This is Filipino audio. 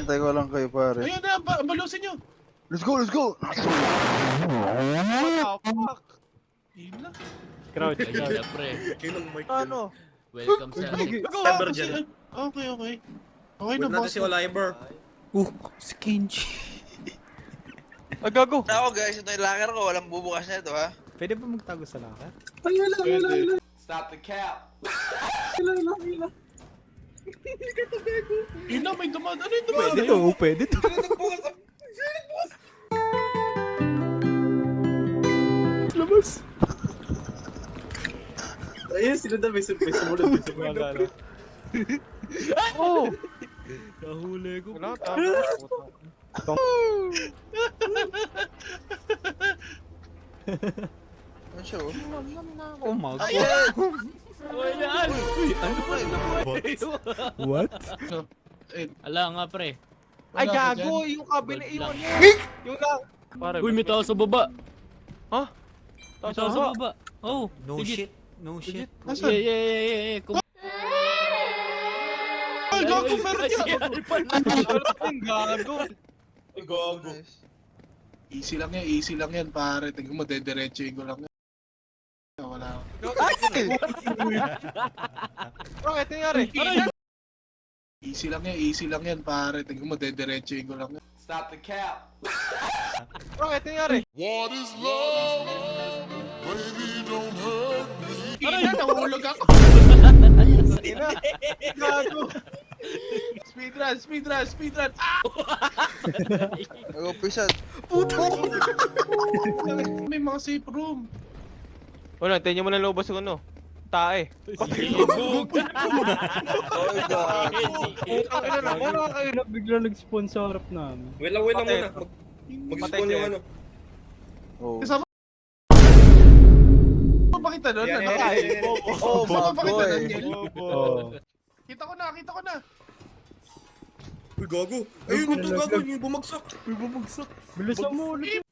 Hintay ko lang kayo, pare. Ayun na, balusin nyo. Let's go, let's go! What the fuck? Yun lang. Crowd. Ayun na pre. Inong mic Ano? Welcome sa Cyber Kasi, dyan. okay. Okay na, Wait natin boss. si Oliver. Si Kenji. Gago. Ako guys, ito yung locker ko, walang bubukas na ito ha. Pwede ba magtago sa locker? Pwede. Stop the cap. Yun na, may dumaan. Ano yung dumaan? Pwede to, pwede to. Labas. Ayun, sila na may sumunod. May sumunod. Oh! Nahuli ko. Wala, tama. Ano siya, oh? Oh my God. Uy, yan! Uy, ano ba? What? Ala nga pre. Ay, Wala ka gago. dyan. Yung cabinet, iwan mo. Yung lang. Pare, Uy, may tao sa baba. Ha? May tao sa baba. Oh, No legit. shit. No shit. Nasaan? Yeah. Ay, gago, meron Ay, siya. si Alpan. gago. Ay, gago. Nice. Easy lang yan, pare. Tingnan mo, dediretsuhin ko lang yan. Wala. Bakit nangyari? Easy lang yan, pare. Tingnan mo, dediretsuhin ko lang yan. Stop the cap. Bakit nangyari? Ano yan? Nahulog ako. Gago. Speedrun. Ah! Nag-upisan. May mga safe room. Wala, tingnan mo na lobos yung ano. Tae. Ay, gago. Ang ina na, wala kayo na. Bigla nag-spawn sa harap namin. Wait lang muna. Mag-spawn yung ano. Oh. Kasama pa kita doon. Yan, Ano? yan. Oh, Kasama pa kita bago doon. eh. Jen. Oh. Kita ko na. Uy, gago. Ayun, ito gago. Yung bumagsak. Bilisan mo ulit.